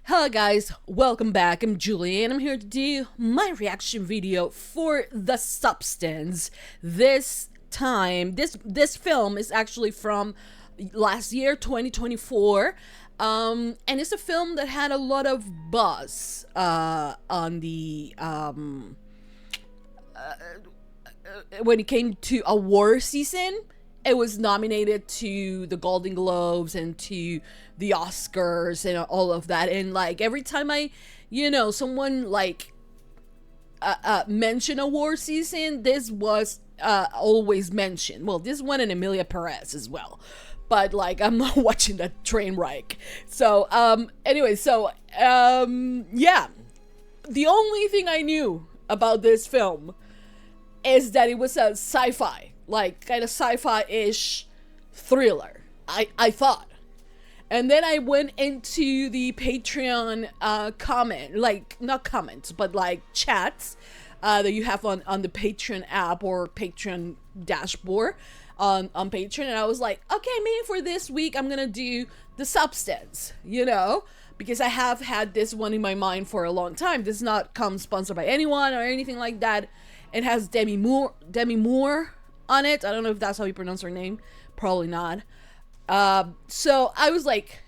Hello guys, welcome back. I'm Julie and I'm here to do my reaction video for The Substance. This time, this film is actually from last year, 2024. And it's a film that had a lot of buzz on the when it came to award season. It was nominated to the Golden Globes and to the Oscars and all of that. And like every time someone like mention award season, this was always mentioned. Well, this one and Emilia Perez as well. But like I'm not watching that train wreck. So yeah. The only thing I knew about this film is that it was a sci-fi, like kind of sci-fi-ish thriller, I thought. And then I went into the Patreon not comments, but like chats that you have on the Patreon app or Patreon dashboard on Patreon. And I was like, okay, maybe for this week I'm gonna do The Substance, because I have had this one in my mind for a long time. This is not come sponsored by anyone or anything like that. It has Demi Moore on it. I don't know if that's how you pronounce her name. Probably not. So I was like,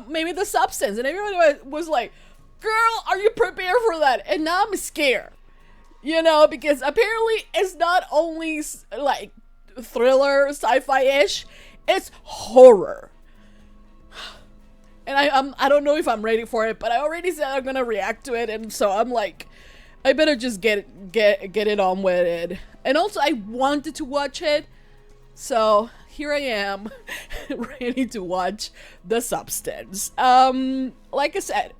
maybe The Substance. And everyone was like, girl, are you prepared for that? And now I'm scared. Because apparently it's not only like thriller, sci-fi-ish. It's horror. And I don't know if I'm ready for it, but I already said I'm gonna react to it. And so I'm like, I better just get it on with it. And also I wanted to watch it, so here I am ready to watch The Substance. Like I said,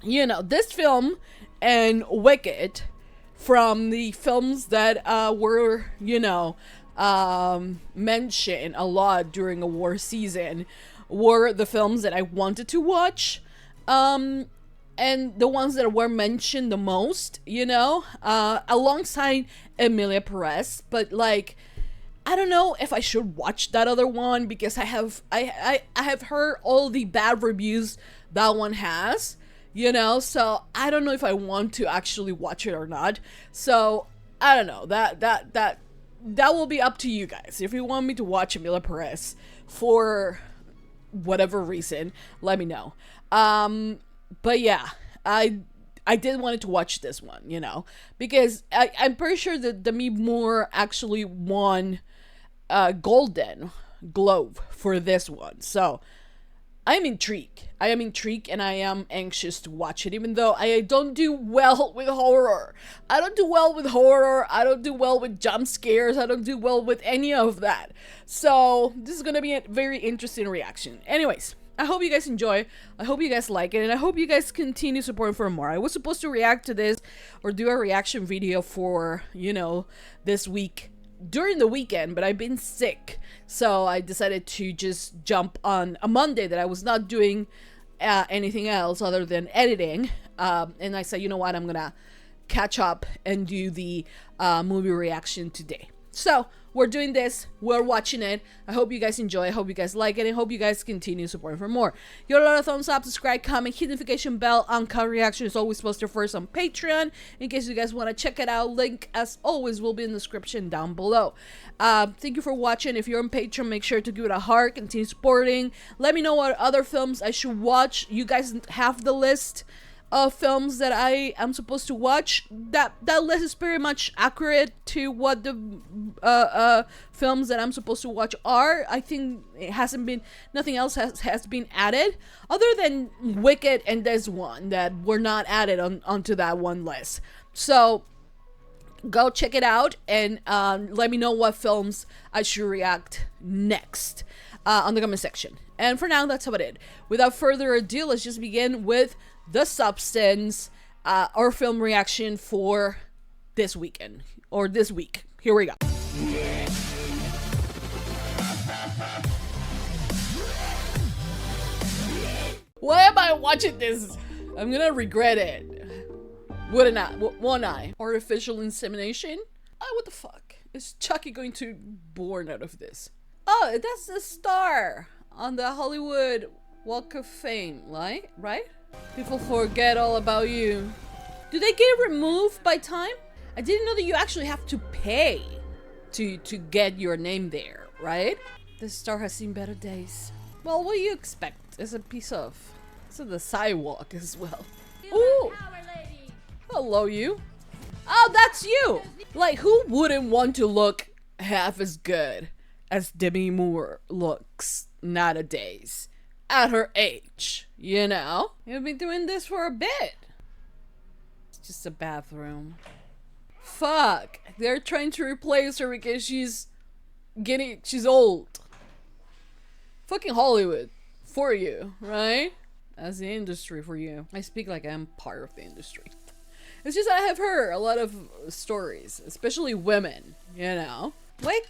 this film and Wicked, from the films that were mentioned a lot during award season, were the films that I wanted to watch. And the ones that were mentioned the most, alongside Emilia Perez. But like, I don't know if I should watch that other one, because I have heard all the bad reviews that one has, so I don't know if I want to actually watch it or not. So I don't know, that will be up to you guys. If you want me to watch Emilia Perez for whatever reason, let me know. But yeah, I did wanted to watch this one, because I'm pretty sure that Demi Moore actually won a Golden Globe for this one. So I'm intrigued. I am intrigued and I am anxious to watch it, even though I don't do well with horror. I don't do well with jump scares. I don't do well with any of that. So this is gonna be a very interesting reaction. Anyways, I hope you guys enjoy. I hope you guys like it, and I hope you guys continue supporting for more. I was supposed to react to this or do a reaction video for, this week during the weekend, but I've been sick. So I decided to just jump on a Monday that I was not doing anything else other than editing. And I said, you know what, I'm gonna catch up and do the movie reaction today. So we're doing this, we're watching it. I hope you guys enjoy, I hope you guys like it, and I hope you guys continue supporting for more. Give a lot of thumbs up, subscribe, comment, hit the notification bell. Uncut Reaction is always posted first on Patreon, in case you guys want to check it out. Link, as always, will be in the description down below. Thank you for watching. If you're on Patreon, make sure to give it a heart, continue supporting. Let me know what other films I should watch. You guys have the list of films that I am supposed to watch. That list is pretty much accurate to what the films that I'm supposed to watch are. I think it hasn't been, nothing else has been added other than Wicked and this one that were not added onto that one list. So go check it out and let me know what films I should react next on the comment section. And for now, that's about it. Without further ado, let's just begin with The Substance, our film reaction for this weekend, or this week. Here we go. Why am I watching this? I'm gonna regret it. Wouldn't I? Won't I? Artificial insemination? Oh, what the fuck? Is Chucky going to be born out of this? Oh, that's the star on the Hollywood Walk of Fame, right? People forget all about you. Do they get removed by time? I didn't know that you actually have to pay to get your name there, right? This star has seen better days. Well, what do you expect? It's a piece of... It's on the sidewalk as well. Ooh! Hello, you. Oh, that's you! Like, who wouldn't want to look half as good as Demi Moore looks nowadays? At her age, you know? You've been doing this for a bit. It's just a bathroom. Fuck. They're trying to replace her because she's old. Fucking Hollywood. For you, right? As the industry for you. I speak like I'm part of the industry. It's just I have heard a lot of stories, especially women, you know? Like,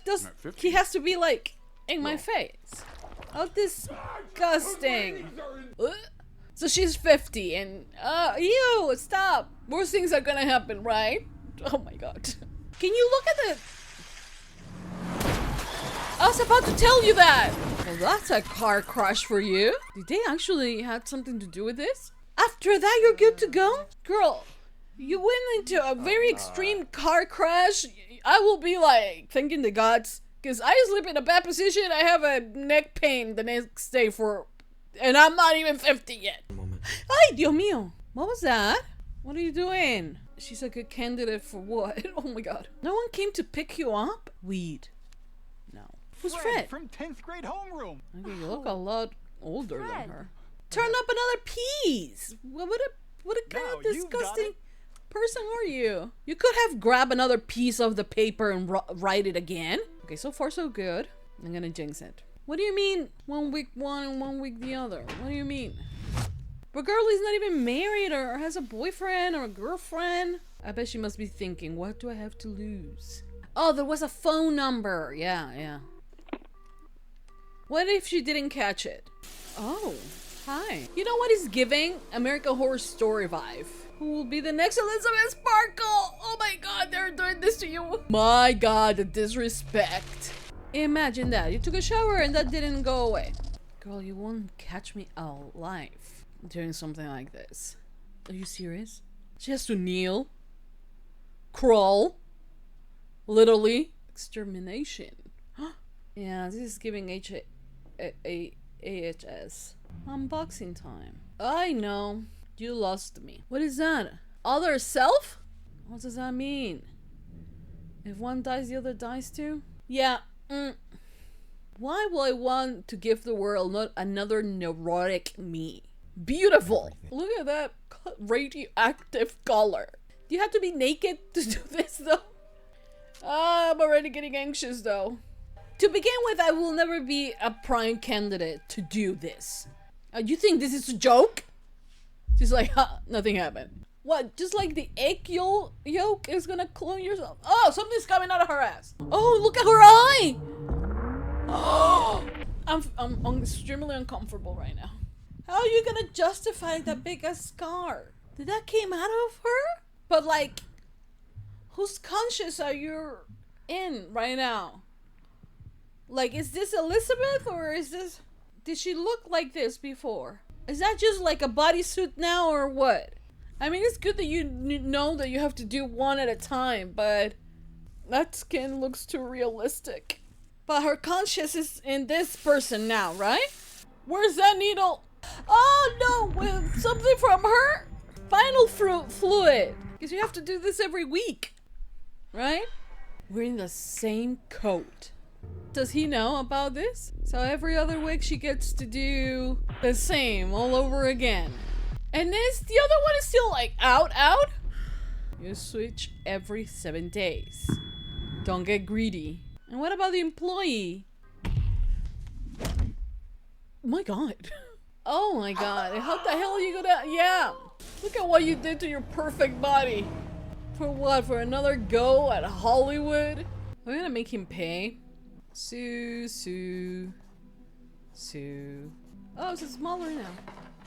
he has to be like, in my face. Oh, disgusting. So she's 50 and, ew, stop. Worse things are gonna happen, right? Oh my god. Can you look at the... I was about to tell you that. Well, that's a car crash for you. Did they actually have something to do with this? After that, you're good to go? Girl, you went into a very extreme car crash. I will be like, thanking the gods. Because I sleep in a bad position, I have a neck pain the next day and I'm not even 50 yet. Ay, Dios mío. What was that? What are you doing? She's a good candidate for what? Oh my god. No one came to pick you up? Weed. No. Who's Fred? From 10th grade homeroom. Okay, you look a lot older than her. Turn up another piece. What a kind of disgusting person are you? You could have grabbed another piece of the paper and write it again. Okay, so far so good. I'm gonna jinx it. What do you mean 1 week one and 1 week the other? What do you mean? But girl is not even married or has a boyfriend or a girlfriend. I bet she must be thinking, what do I have to lose? Oh, there was a phone number. Yeah. What if she didn't catch it? Oh, hi. You know what is giving? American Horror Story vibe. Who will be the next Elizabeth Sparkle? Oh my god, they're doing this to you. My god, the disrespect. Imagine that. You took a shower and that didn't go away. Girl, you won't catch me alive doing something like this. Are you serious? She has to kneel. Crawl. Literally. Extermination. Yeah, this is giving AHS. Unboxing time. I know. You lost me. What is that? Other self? What does that mean? If one dies, the other dies too? Yeah. Why will I want to give the world not another neurotic me? Beautiful. Look at that radioactive color. Do you have to be naked to do this though? I'm already getting anxious though. To begin with, I will never be a prime candidate to do this. You think this is a joke? She's like, nothing happened. What, just like the egg yolk is gonna clone yourself? Oh, something's coming out of her ass. Oh, look at her eye! Oh, I'm extremely uncomfortable right now. How are you gonna justify that big ass scar? Did that came out of her? But like, whose conscience are you in right now? Like, is this Elizabeth or is this... Did she look like this before? Is that just like a bodysuit now or what? I mean, it's good that you know that you have to do one at a time, but that skin looks too realistic. But her conscience is in this person now, right? Where's that needle? Oh no, with something from her final fluid. Because you have to do this every week, right? We're in the same coat. Does he know about this? So every other week she gets to do the same all over again. And this, the other one is still like out. You switch every 7 days. Don't get greedy. And what about the employee? My god. Oh my god. How the hell are you gonna... Yeah. Look at what you did to your perfect body. For what? For another go at Hollywood? We're gonna make him pay. Sue. Oh, it's smaller now.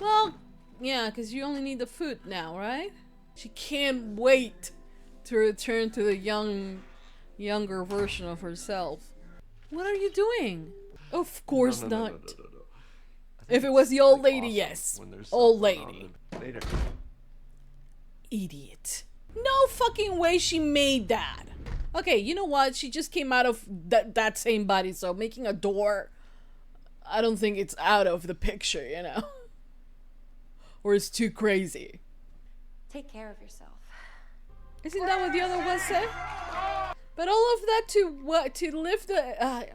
Well, yeah, because you only need the food now, right? She can't wait to return to the younger version of herself. What are you doing? Of course not. No. If it was the old lady, yes. Old lady. Later. Idiot. No fucking way she made that. Okay, you know what? She just came out of that same body, so making a door, I don't think it's out of the picture, you know? Or it's too crazy. Take care of yourself. Isn't that what the other one said? But all of that to what? To lift the... I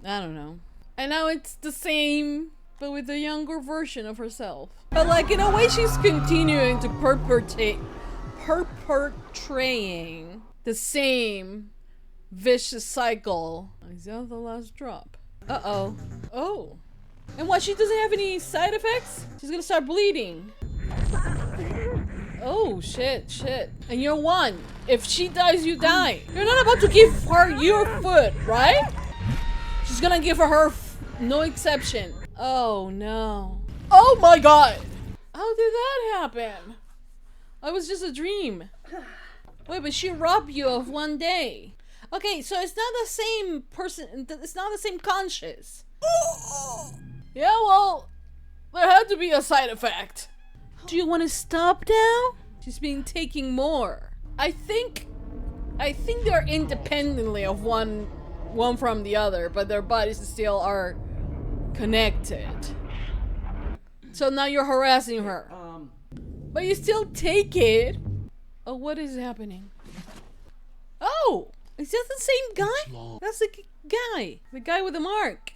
don't know. And now it's the same, but with a younger version of herself. But like, in a way, she's continuing to perpetrating the same vicious cycle. Is that the last drop? Uh-oh. Oh. And what, she doesn't have any side effects? She's gonna start bleeding. Oh, shit. And you're one. If she dies, you die. You're not about to give her your foot, right? She's gonna give her no exception. Oh, no. Oh my god! How did that happen? It was just a dream. Wait, but she robbed you of one day. Okay, so it's not the same person. It's not the same conscious. Yeah, well, there had to be a side effect. Do you want to stop now? She's been taking more. I think they're independently of one from the other, but their bodies still are connected. So now you're harassing her. But you still take it. Oh, what is happening? Oh, is that the same guy? That's the guy. The guy with the mark.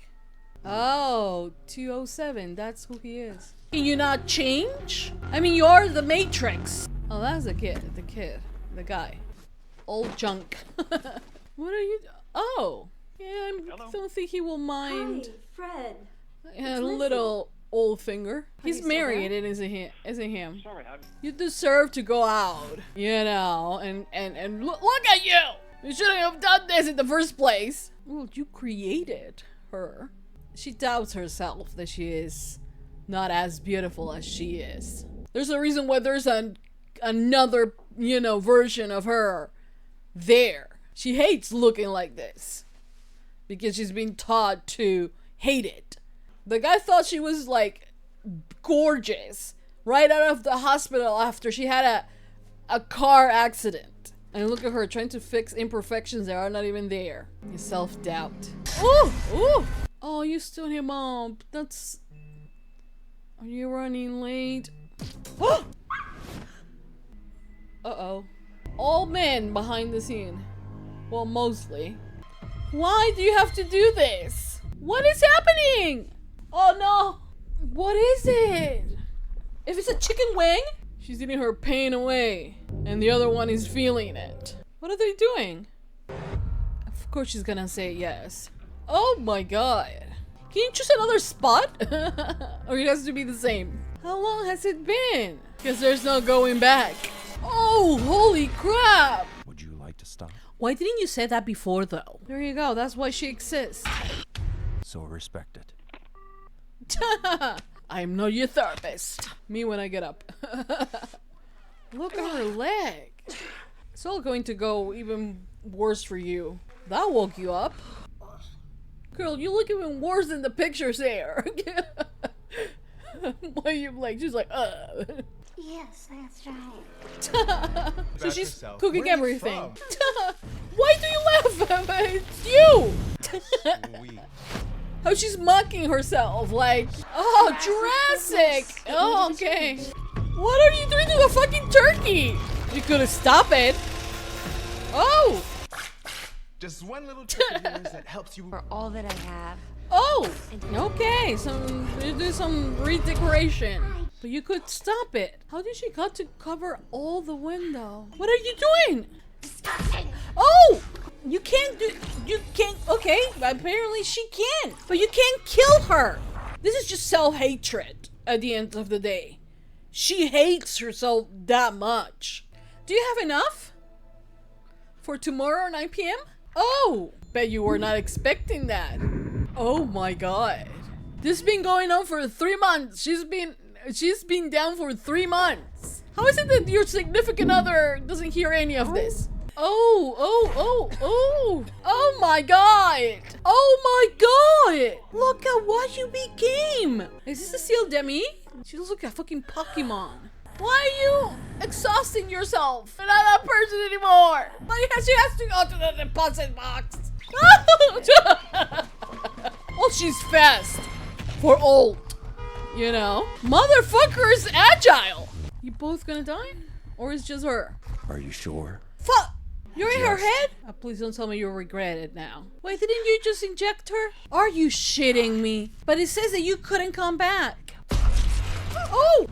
Oh, 207. That's who he is. Can you not change? I mean, you're the Matrix. Oh, that's the kid. The guy. Old junk. What are you... Oh. Yeah, I don't think he will mind. Hi, Fred. Yeah, a little old finger. He's married, it isn't him. Sorry, you deserve to go out, you know, and look at you! You shouldn't have done this in the first place. Well, you created her. She doubts herself that she is not as beautiful as she is. There's a reason why there's another, you know, version of her there. She hates looking like this because she's been taught to hate it. The guy thought she was like gorgeous right out of the hospital after she had a car accident. And look at her trying to fix imperfections that are not even there. His self-doubt. Ooh! Ooh! Oh, you stood him up. That's... Are you running late? Uh-oh. All men behind the scene. Well, mostly. Why do you have to do this? What is happening? Oh no! What is it? If it's a chicken wing? She's eating her pain away. And the other one is feeling it. What are they doing? Of course she's gonna say yes. Oh my god. Can you choose another spot? Or it has to be the same? How long has it been? Because there's no going back. Oh, holy crap! Would you like to stop? Why didn't you say that before though? There you go, that's why she exists. So respect it. I'm not your therapist. Me when I get up. Look at her leg. It's all going to go even worse for you. That woke you up. Girl, you look even worse than the pictures there. Why you like, she's like, Yes, that's right. So she's cooking everything. Why do you laugh? It's you. How she's mocking herself, like, oh, Jurassic! Oh, okay. What are you doing to the fucking turkey? You could've stopped it. Oh! Just one little trick of yours that helps you. For all that I have. Oh! Okay, you do some redecoration. But you could stop it. How did she got to cover all the window? What are you doing? Disgusting! Oh! You can't, okay, apparently she can. But you can't kill her. This is just self-hatred at the end of the day. She hates herself that much. Do you have enough? For tomorrow 9 p.m.? Oh! Bet you were not expecting that. Oh my god. This has been going on for 3 months. She's been down for 3 months. How is it that your significant other doesn't hear any of this? Oh my god! Oh my god! Look at what you became! Is this still Demi? She looks like a fucking Pokemon. Why are you exhausting yourself? You're not that person anymore! She has to go to the deposit box. Well, she's fast. For old. You know? Motherfucker is agile! You both gonna die? Or is just her? Are you sure? Fuck! You're in her head? Please don't tell me you regret it now. Wait, didn't you just inject her? Are you shitting me? But it says that you couldn't come back. Oh!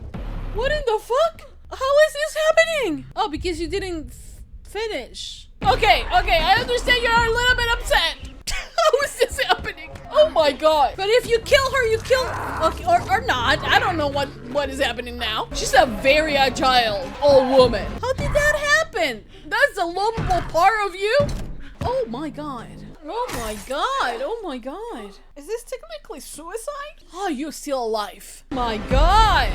What in the fuck? How is this happening? Oh, because you didn't finish. Okay, I understand you're a little bit upset. How is this happening? Oh my god. But if you kill her, you kill... Okay, or not. I don't know what is happening now. She's a very agile old woman. How did that happen? That's the lovable part of you? Oh my god. Oh my god. Oh my god. Is this technically suicide? Oh, you're still alive. My god.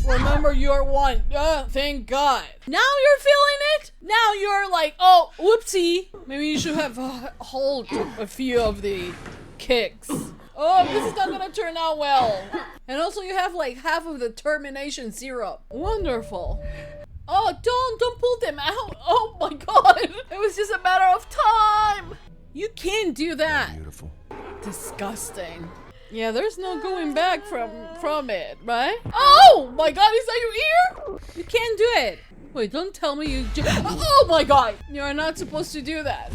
Remember, you're one. Thank God. Now you're feeling it? Now you're like, oh, whoopsie. Maybe you should have hold a few of the kicks. Oh, this is not gonna turn out well. And also you have like half of the termination syrup. Wonderful. Oh, don't pull them out. Oh my God. It was just a matter of time. You can't do that. Beautiful. Disgusting. Yeah, there's no going back from it, right? Oh my god, is that your ear? You can't do it. Wait, don't tell me you oh my god! You're not supposed to do that.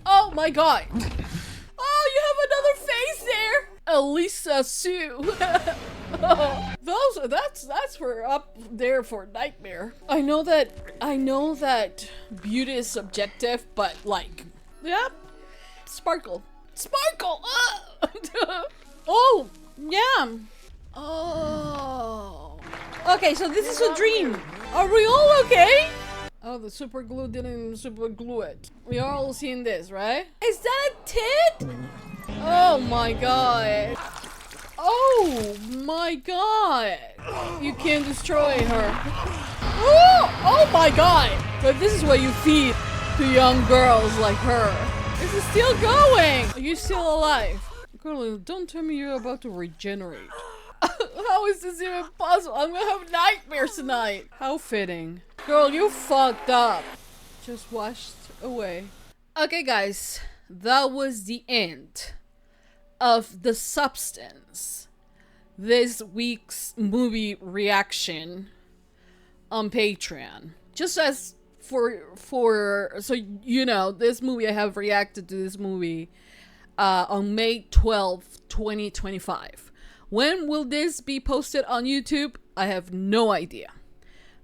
Oh my god. Oh, you have another face there! Elisa Sue. Oh, that's for up there for nightmare. I know that beauty is subjective, but like, yeah, sparkle. Sparkle! Oh, yeah. Oh. Okay, so this is a dream. Are we all okay? Oh, the super glue didn't super glue it. We are all seeing this, right? Is that a tit? Oh my god. Oh my god. You can destroy her. Oh my god. But this is what you feed to young girls like her. This is still going. Are you still alive? Girl, don't tell me you're about to regenerate. How is this even possible? I'm gonna have nightmares tonight. How fitting. Girl, you fucked up. Just washed away. Okay, guys. That was the end of The Substance. This week's movie reaction on Patreon. Just as so you know, this movie, I have reacted to this movie on May 12th, 2025. When will this be posted on YouTube? I have no idea.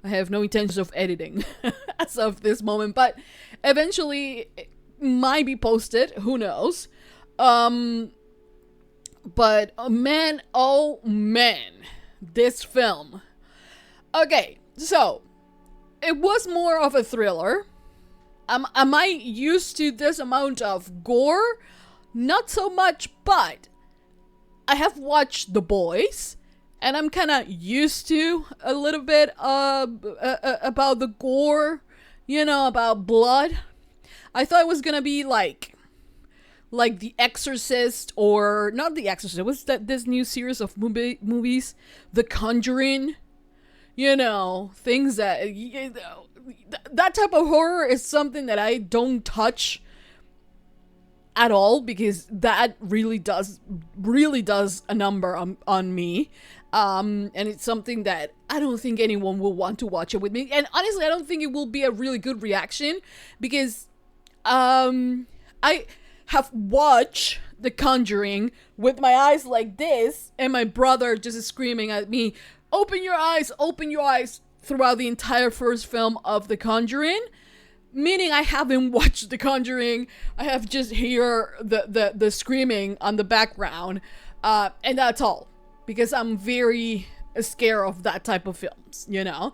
I have no intentions of editing as of this moment, but eventually it might be posted. Who knows? But man, oh man, this film. Okay, so it was more of a thriller. Am I used to this amount of gore? Not so much, but I have watched The Boys, and I'm kind of used to a little bit about the gore, you know, about blood. I thought it was gonna be like The Exorcist, or not The Exorcist. It was this new series of movies, The Conjuring. You know, things that that type of horror is something that I don't touch at all, because that really does a number on me, and it's something that I don't think anyone will want to watch it with me, and honestly I don't think it will be a really good reaction, because I have watched The Conjuring with my eyes like this, and my brother just screaming at me, open your eyes throughout the entire first film of The Conjuring. Meaning I haven't watched The Conjuring. I have just hear the screaming on the background, and that's all, because I'm very scared of that type of films, you know.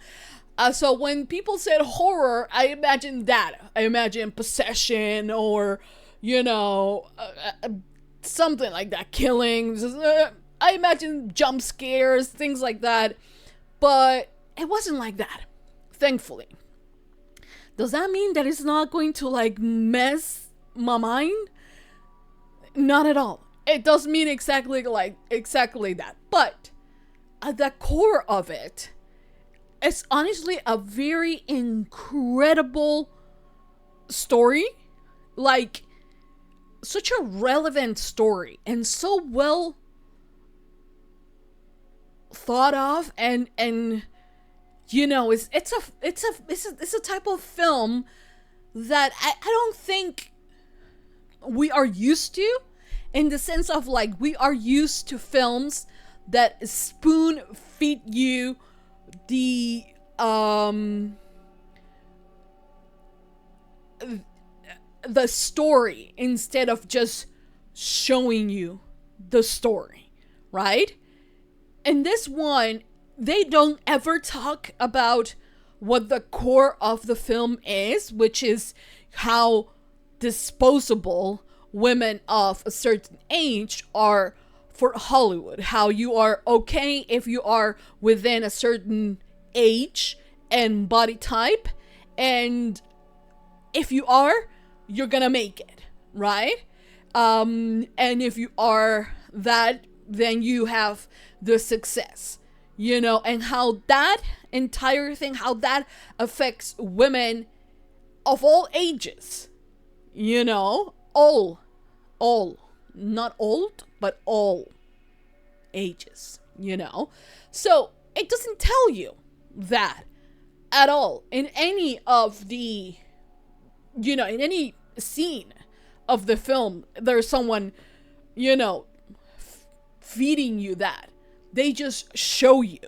So when people said horror, I imagine that. I imagine possession, or you know, something like that, killings. I imagine jump scares, things like that. But it wasn't like that, thankfully. Does that mean that it's not going to like mess my mind? Not at all. It does mean exactly that. But at the core of it, it's honestly a very incredible story. Like, such a relevant story and so well thought of, and you know, it's a type of film that I don't think we are used to, in the sense of like we are used to films that spoon feed you the story instead of just showing you the story, right? In this one, they don't ever talk about what the core of the film is, which is how disposable women of a certain age are for Hollywood. How you are okay if you are within a certain age and body type, and if you are, you're gonna make it, right? And if you are that, then you have the success, you know, and how that entire thing, how that affects women of all ages, you know, all, not old, but all ages, you know. So it doesn't tell you that at all in any of the, you know, in any scene of the film. There's someone, you know, feeding you that. They just show you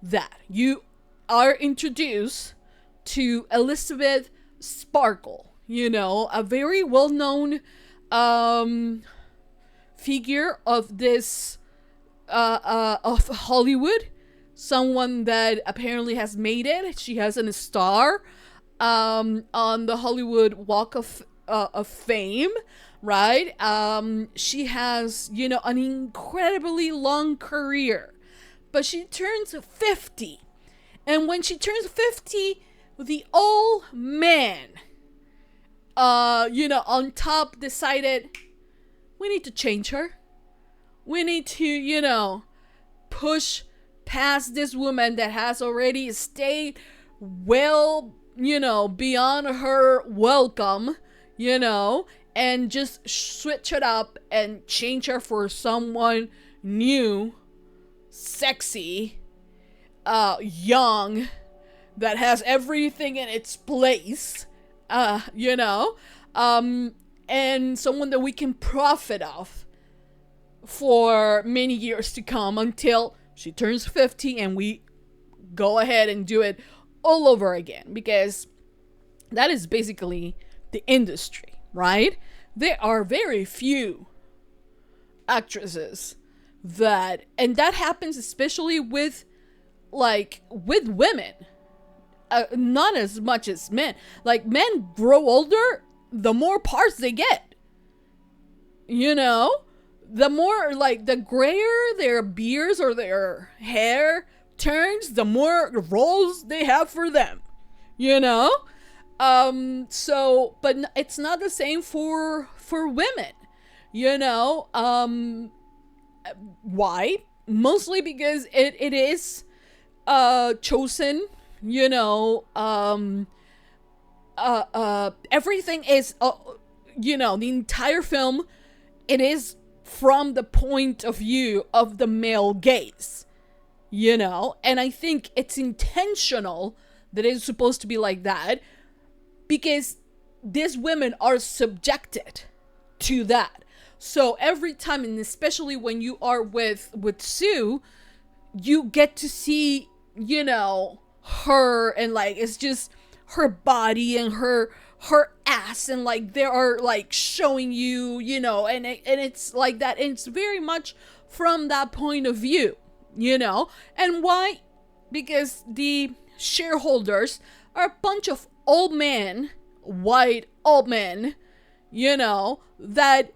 that you are introduced to Elizabeth Sparkle, you know, a very well-known figure of this of Hollywood, someone that apparently has made it. She has a star on the Hollywood Walk of Fame, right? She has, you know, an incredibly long career, but she turns 50, and when she turns 50, the old man, you know, on top decided, we need to change her. We need to, you know, push past this woman that has already stayed well, you know, beyond her welcome, you know, and just switch it up and change her for someone new, sexy, young, that has everything in its place, you know, and someone that we can profit off for many years to come until she turns 50 and we go ahead and do it all over again, because that is basically the industry, right? There are very few actresses that, and that happens especially with women, not as much as men. Like, men grow older, the more parts they get, you know, the more, like, the grayer their beards or their hair turns, the more roles they have for them, you know. So, but it's not the same for women, you know. Why? Mostly because it is chosen, you know. Everything is, you know, the entire film, it is from the point of view of the male gaze, you know. And I think it's intentional that it's supposed to be like that, because these women are subjected to that. So every time, and especially when you are with Sue, you get to see, you know, her, and like, it's just her body and her ass, and like they are like showing you, you know, and it's like that, and it's very much from that point of view, you know. And why? Because the shareholders are a bunch of old men, white old men, you know, that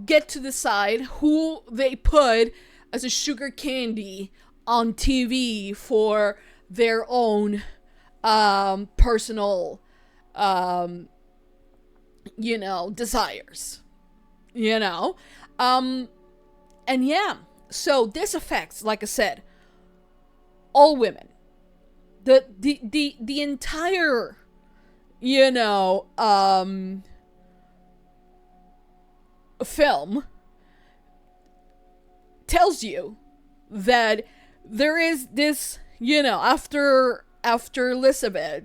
get to decide who they put as a sugar candy on TV for their own personal you know, desires, you know. And yeah, so this affects, like I said, all women. The entire, you know, film tells you that there is this, you know, after Elizabeth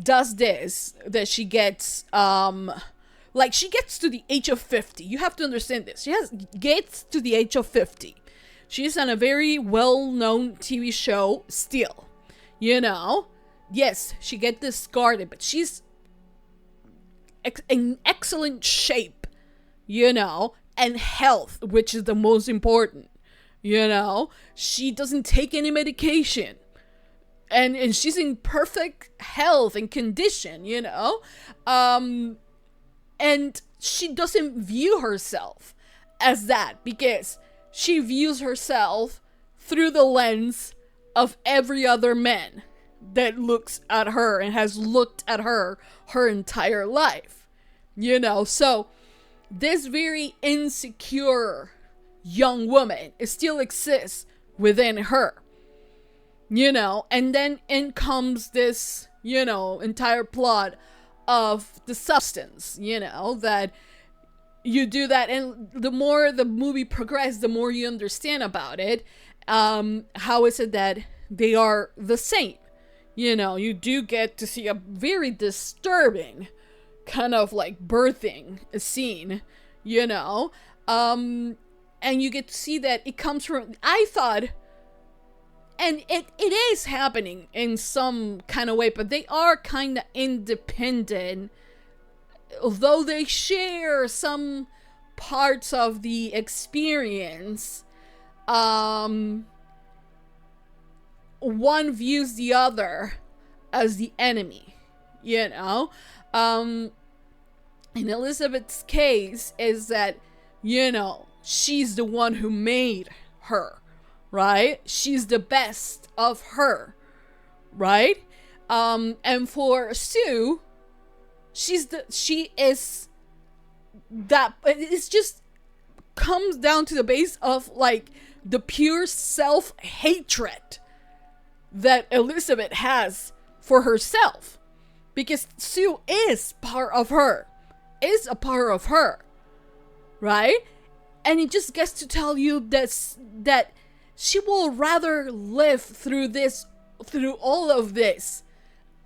does this, that she gets like she gets to the age of 50. You have to understand this. Gets to the age of 50. She's on a very well-known TV show still. You know, yes, she get discarded, but she's in excellent shape, you know, and health, which is the most important. You know, she doesn't take any medication, and she's in perfect health and condition, you know, and she doesn't view herself as that, because she views herself through the lens of every other man that looks at her and has looked at her entire life, you know. So this very insecure young woman still exists within her, you know. And then in comes this, you know, entire plot of the substance, you know, that you do that, and the more the movie progresses, the more you understand about it. How is it that they are the same? You know, you do get to see a very disturbing kind of like birthing scene, you know, and you get to see that it comes from, I thought, and it is happening in some kind of way, but they are kind of independent, although they share some parts of the experience. One views the other as the enemy, you know. In Elizabeth's case is that, you know, she's the one who made her, right? She's the best of her, right? And for Sue, she is that, it's just comes down to the base of like the pure self-hatred that Elizabeth has for herself, because Sue is part of her, is a part of her, right? And it just gets to tell you that she will rather live through all of this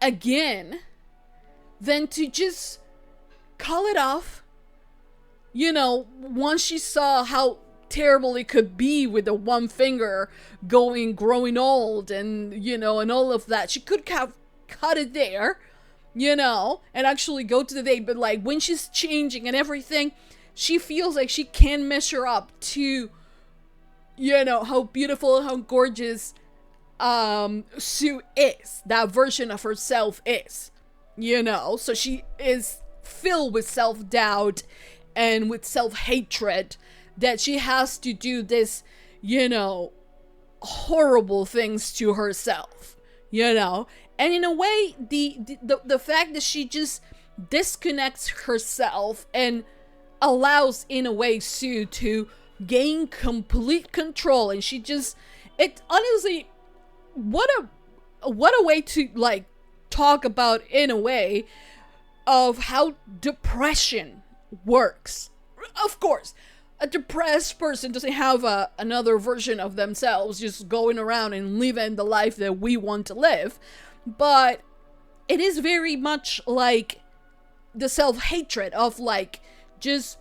again than to just call it off. You know, once she saw how terrible it could be with the one finger growing old, and, you know, and all of that, she could have cut it there, you know, and actually go to the date. But like when she's changing and everything, she feels like she can measure up to, you know, how beautiful, how gorgeous Sue is, that version of herself is, you know. So she is filled with self-doubt and with self-hatred, that she has to do this, you know, horrible things to herself, you know. And in a way, the fact that she just disconnects herself and allows, in a way, Sue to gain complete control, and she just, it honestly, what a way to like talk about, in a way, of how depression works. Of course, a depressed person doesn't have another version of themselves just going around and living the life that we want to live, but it is very much like the self-hatred of like just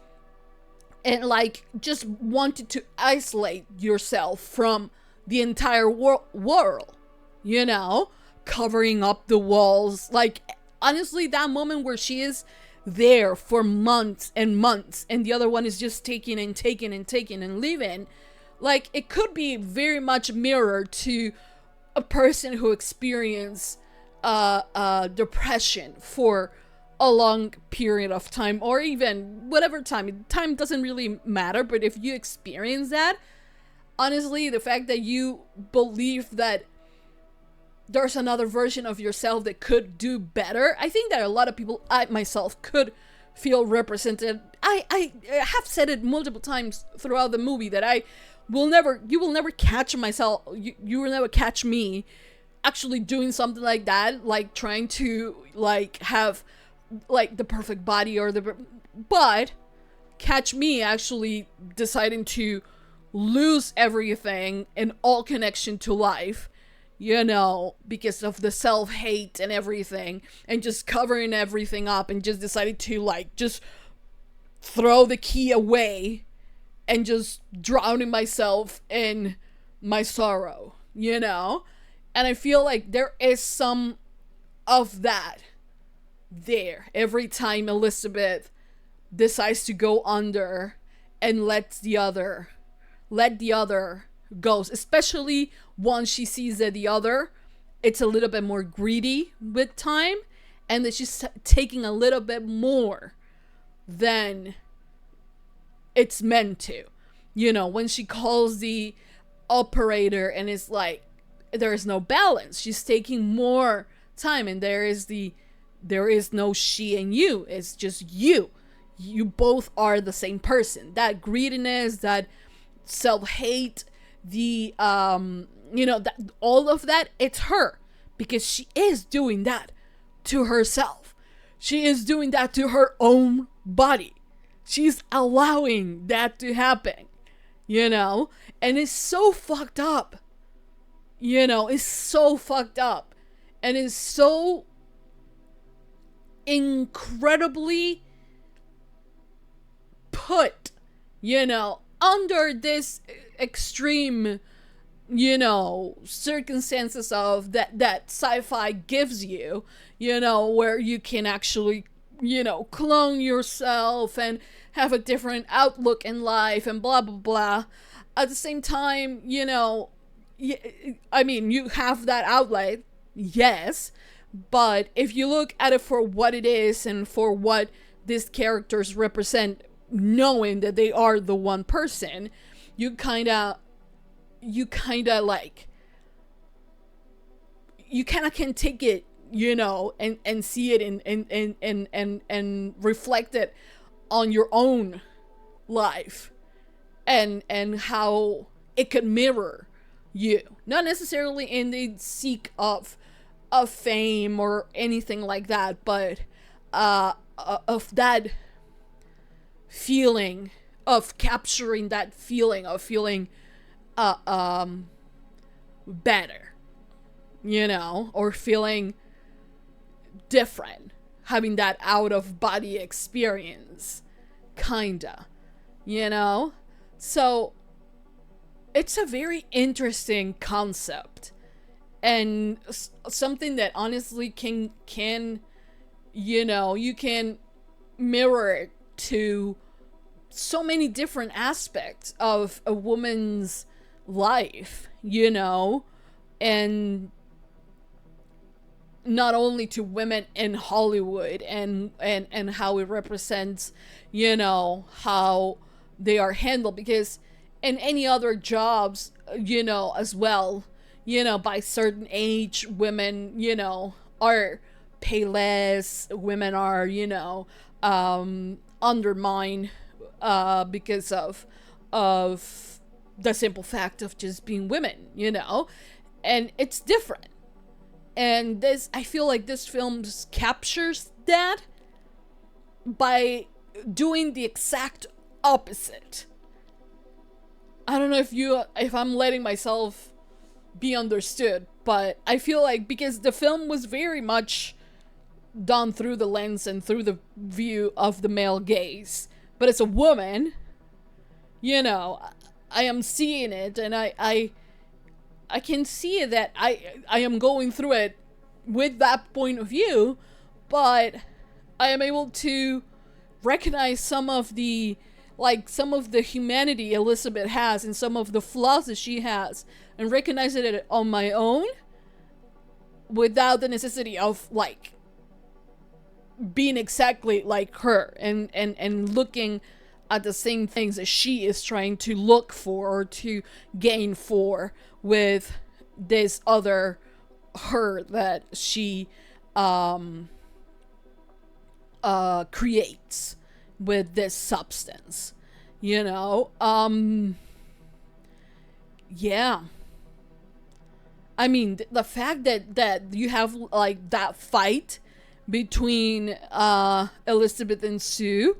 wanted to isolate yourself from the entire world, you know, covering up the walls. Like, honestly, that moment where she is there for months and months, and the other one is just taking and taking and taking and leaving, like, it could be very much mirrored to a person who experienced depression for a long period of time, or even whatever time doesn't really matter. But if you experience that, honestly, the fact that you believe that there's another version of yourself that could do better. I think that a lot of people, I myself, could feel represented. I have said it multiple times throughout the movie that you will never catch myself, you will never catch me actually doing something like that, like trying to like have like the perfect body but catch me actually deciding to lose everything and all connection to life, you know, because of the self-hate and everything, and just covering everything up, and just decided to like just throw the key away and just drowning myself in my sorrow, you know? And I feel like there is some of that there every time Elizabeth decides to go under and let the other go, especially once she sees that the other, it's a little bit more greedy with time, and that she's taking a little bit more than it's meant to, you know, when she calls the operator and it's like there is no balance, she's taking more time, and there is no she and you, it's just you both are the same person. That greediness, that self-hate, the you know, that all of that, it's her, because she is doing that to herself. She is doing that to her own body. She's allowing that to happen, you know? And it's so fucked up. You know, it's so fucked up. And it's so incredibly put, you know, under this extreme, you know, circumstances of that sci-fi gives you, you know, where you can actually, you know, clone yourself and have a different outlook in life and blah blah blah. At the same time, you know, I mean, you have that outlet, yes, but if you look at it for what it is and for what these characters represent, knowing that they are the one person, you kind of like, you kind of can take it, you know, and see it and reflect it on your own life, and how it could mirror you, not necessarily in the seek of fame or anything like that, but of that feeling, of capturing that feeling of feeling better, you know, or feeling different, having that out of body experience, kinda, you know. So it's a very interesting concept, and something that honestly can you know, you can mirror it to so many different aspects of a woman's life, you know, and not only to women in Hollywood and how it represents, you know, how they are handled, because in any other jobs, you know, as well, you know, by certain age, women, you know, are paid less, women are, you know, undermined because of the simple fact of just being women, you know, and it's different. And this, I feel like this film captures that by doing the exact opposite. I don't know if I'm letting myself be understood, but I feel like, because the film was very much done through the lens and through the view of the male gaze, but as a woman, you know, I am seeing it, and I can see that I am going through it with that point of view, but I am able to recognize some of the humanity Elizabeth has and some of the flaws that she has, and recognize it on my own without the necessity of like being exactly like her, and looking at the same things that she is trying to look for or to gain for with this other her that she creates with this substance, you know. Yeah, I mean, the fact that you have like that fight between Elizabeth and Sue,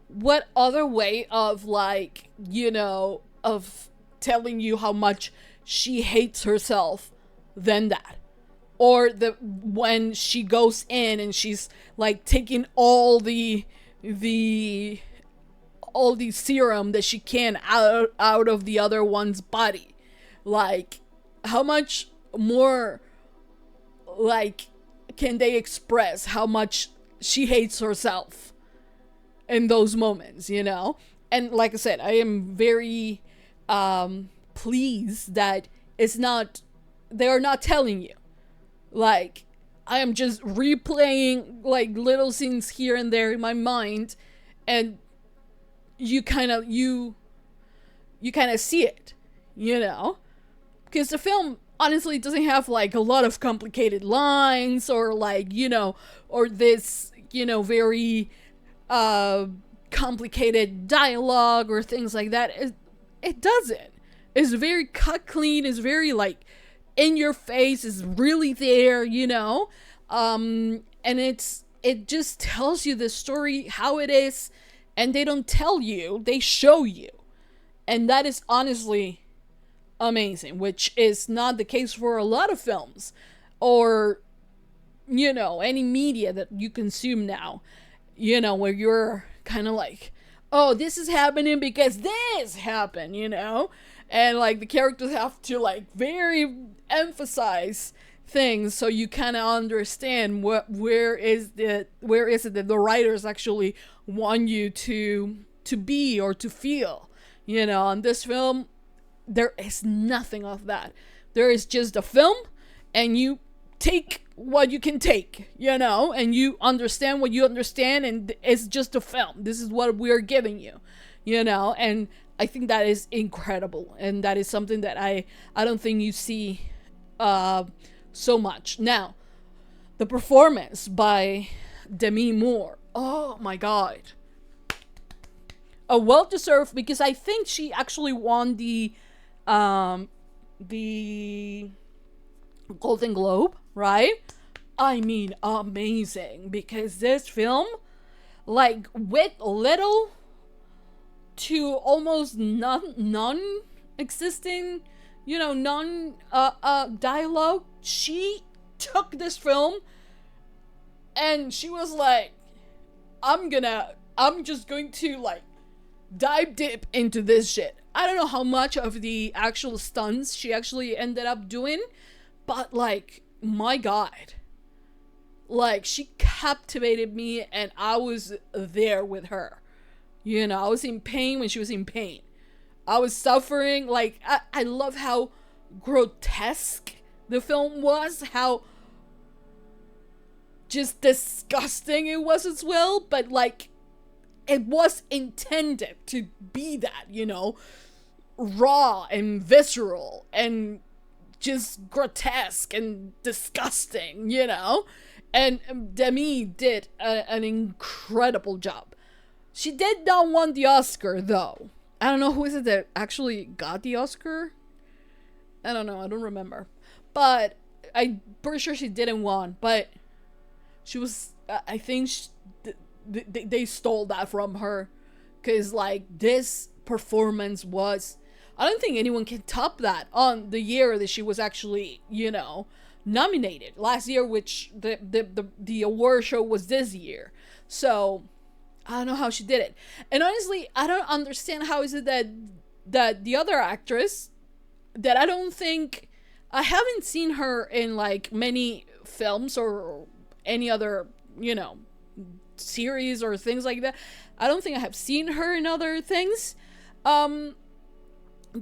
what other way of, like, you know, of telling you how much she hates herself than that? Or the when she goes in and she's like taking all the serum that she can out of the other one's body. Like, how much more, like, can they express how much she hates herself in those moments, you know? And like I said, I am very pleased that they're not telling you. Like, I am just replaying like little scenes here and there in my mind, and you kind of see it, you know? Because the film honestly doesn't have like a lot of complicated lines, or like, you know, or this, you know, very complicated dialogue or things like that. It doesn't. It's very cut clean. It's very like in your face. Is really there, you know. And it just tells you the story how it is, and they don't tell you, they show you. And that is honestly amazing, which is not the case for a lot of films, or, you know, any media that you consume now, you know, where you're kind of like, oh, this is happening because this happened, you know, and like the characters have to like very emphasize things so you kind of understand where is it that the writers actually want you to be or to feel, you know. On this film, there is nothing of that. There is just a film, and you take what you can take, you know, and you understand what you understand, and it's just a film. This is what we're giving you, you know. And I think that is incredible, and that is something that I don't think you see so much. Now, the performance by Demi Moore, oh my god, a well-deserved, because I think she actually won the Golden Globe, right? I mean, amazing, because this film, like, with little to almost non-existing, you know, dialogue, she took this film and she was like, I'm just going to like dive deep into this shit. I don't know how much of the actual stunts she actually ended up doing, but like, my god, like, she captivated me, and I was there with her, you know. I was in pain when she was in pain. I was suffering. Like, I love how grotesque the film was, how just disgusting it was as well, but like, it was intended to be that, you know, raw and visceral and just grotesque and disgusting, you know. And Demi did an incredible job. She did not win the Oscar, though. I don't know who is it that actually got the Oscar. I don't know. I don't remember. But I'm pretty sure she didn't win. But she was... I think they stole that from her. Because, like, this performance was... I don't think anyone can top that on the year that she was actually, you know, nominated. Last year, which the award show was this year. So... I don't know how she did it. And honestly, I don't understand how is it that the other actress, that I don't think, I haven't seen her in like many films or any other, you know, series or things like that. I don't think I have seen her in other things. But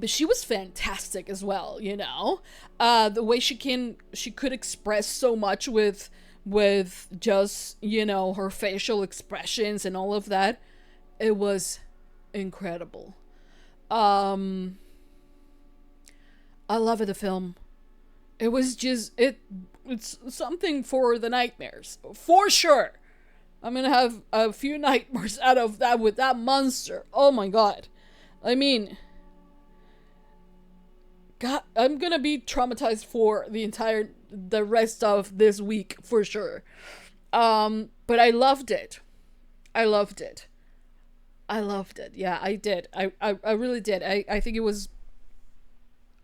she was fantastic as well, you know. The way she could express so much with just, you know, her facial expressions and all of that. It was incredible. I love it, the film. it was just it's something for the nightmares for sure. I'm gonna have a few nightmares out of that with that monster. Oh my god. I mean, God, I'm gonna be traumatized for the rest of this week for sure. But I loved it. I loved it. I loved it. Yeah, I did. I really did. I think it was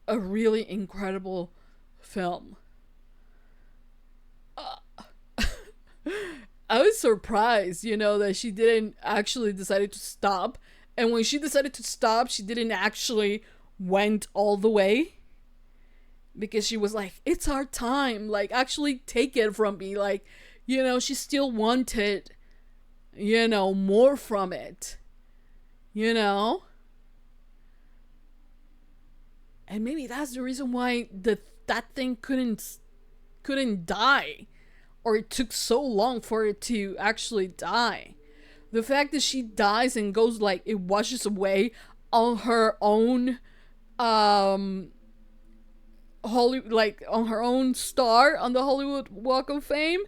a really incredible film. I was surprised, that she didn't actually decided to stop. And when she decided to stop, she didn't actually went all the way. Because she was like, it's our time. Like, actually take it from me. Like, she still wanted, more from it. And maybe that's the reason why that thing couldn't die. Or it took so long for it to actually die. The fact that she dies and goes like it washes away on her own on her own star on the Hollywood Walk of Fame,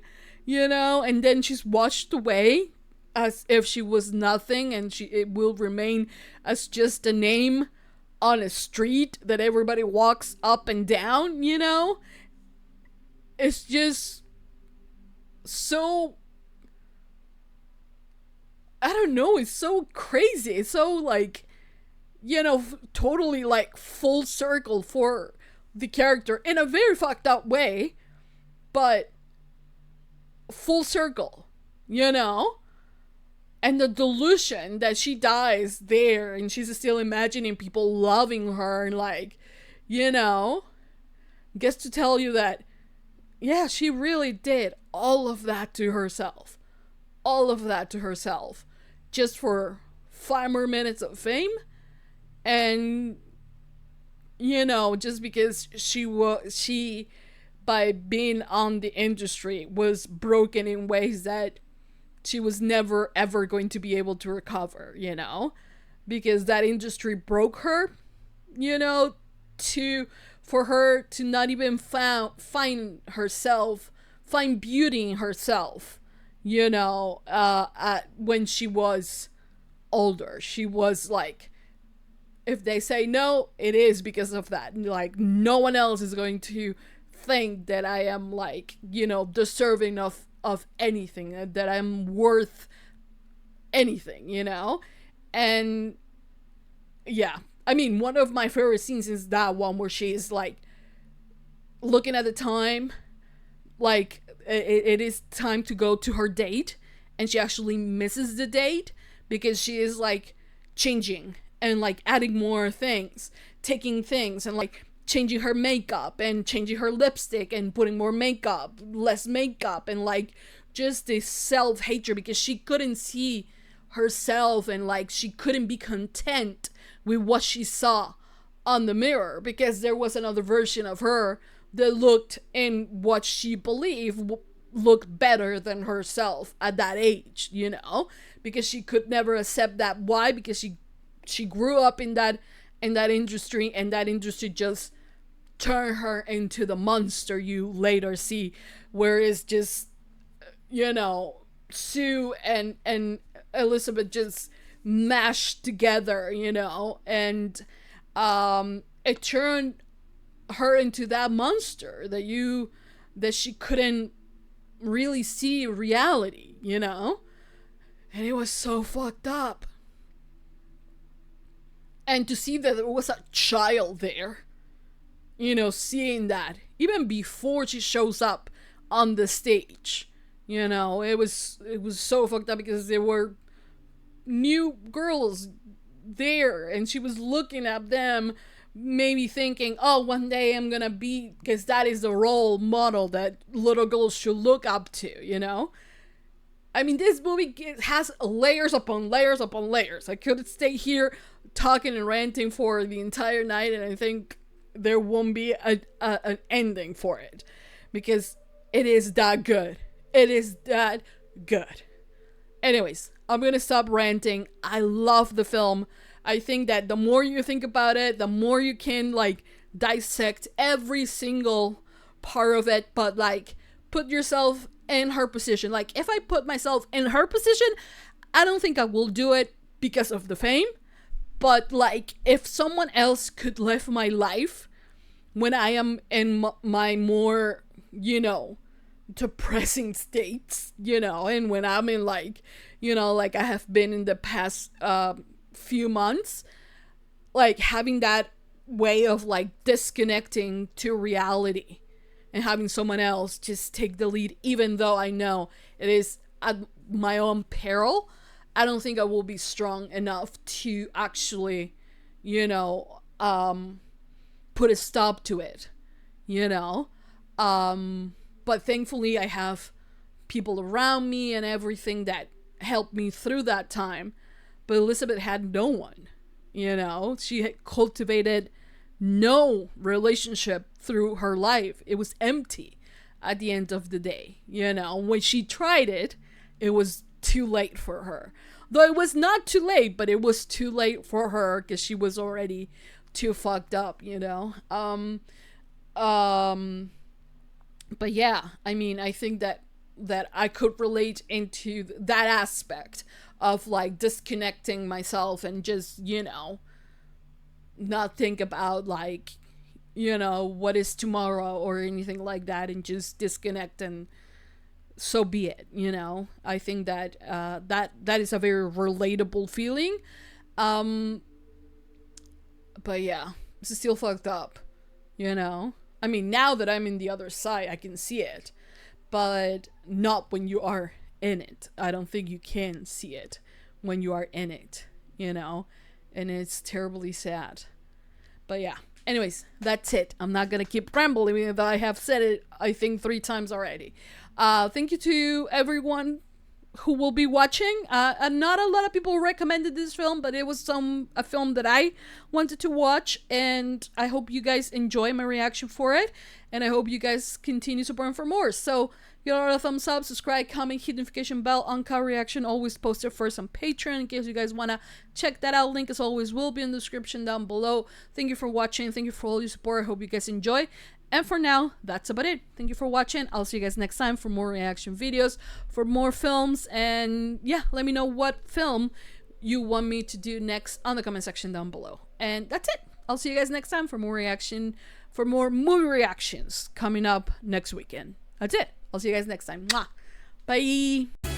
and then she's washed away as if she was nothing, and it will remain as just a name on a street that everybody walks up and down, It's just so, I don't know, it's so crazy. It's so like, totally like full circle for the character in a very fucked up way, but full circle, and the delusion that she dies there and she's still imagining people loving her and like, gets to tell you that, yeah, she really did all of that to herself. All of that to herself. Just for 5 more minutes of fame. And, just because she, by being on the industry, was broken in ways that she was never ever going to be able to recover, Because that industry broke her, for her to not even find beauty in herself, when she was older. She was like, if they say no, it is because of that. Like, no one else is going to think that I am like, deserving of anything, that I'm worth anything, And yeah. I mean, one of my favorite scenes is that one where she is like looking at the time, like it is time to go to her date, and she actually misses the date because she is like changing and like adding more things, taking things and like changing her makeup and changing her lipstick and putting more makeup, less makeup, and like just this self-hatred because she couldn't see herself and like she couldn't be content with what she saw on the mirror because there was another version of her that looked in what she believed looked better than herself at that age, because she could never accept that. Why? Because she grew up in that industry, and that industry just turned her into the monster you later see, where it's just, Sue and Elizabeth just mashed together, and it turned her into that monster that she couldn't really see reality, and it was so fucked up. And to see that there was a child there, seeing that even before she shows up on the stage, it was so fucked up because there were new girls there and she was looking at them, maybe thinking, oh, one day I'm gonna be, because that is the role model that little girls should look up to, I mean, this movie has layers upon layers upon layers. I could stay here talking and ranting for the entire night, and I think there won't be an ending for it because it is that good. It is that good. Anyways, I'm gonna stop ranting. I love the film. I think that the more you think about it, the more you can like dissect every single part of it, but like put yourself in her position. Like if I put myself in her position, I don't think I will do it because of the fame. But like if someone else could live my life when I am in my more, you know, depressing states, you know, and when I'm in like, you know, like I have been in the past few months, like having that way of like disconnecting to reality and having someone else just take the lead, even though I know it is at my own peril, I don't think I will be strong enough to actually, you know, put a stop to it, you know. But thankfully I have people around me and everything that helped me through that time. But Elizabeth had no one, you know. She had cultivated no relationship through her life. It was empty at the end of the day, you know. When she tried it, it was too late for her. Though it was not too late, but it was too late for her because she was already too fucked up, you know. But yeah, I mean, I think that I could relate into that aspect of like disconnecting myself and just, you know, not think about like, you know, what is tomorrow or anything like that, and just disconnect, and so be it, you know. I think that that is a very relatable feeling. But yeah, it's still fucked up, you know. I mean, now that I'm in the other side, I can see it, but not when you are in it. I don't think you can see it when you are in it, you know, and it's terribly sad. But yeah, anyways, that's it. I'm not gonna keep rambling, even though I have said it, I think 3 times already. Thank you to everyone who will be watching. Not a lot of people recommended this film, but it was a film that I wanted to watch, and I hope you guys enjoy my reaction for it, and I hope you guys continue supporting for more. So give it a thumbs up, subscribe, comment, hit the notification bell. Uncut reaction always posted first on Patreon in case you guys want to check that out. Link as always will be in the description down below. Thank you for watching. Thank you for all your support. I hope you guys enjoy. And for now, that's about it. Thank you for watching. I'll see you guys next time for more reaction videos, for more films. And yeah, let me know what film you want me to do next on the comment section down below. And that's it. I'll see you guys next time for more movie reactions coming up next weekend. That's it. I'll see you guys next time. Mwah. Bye.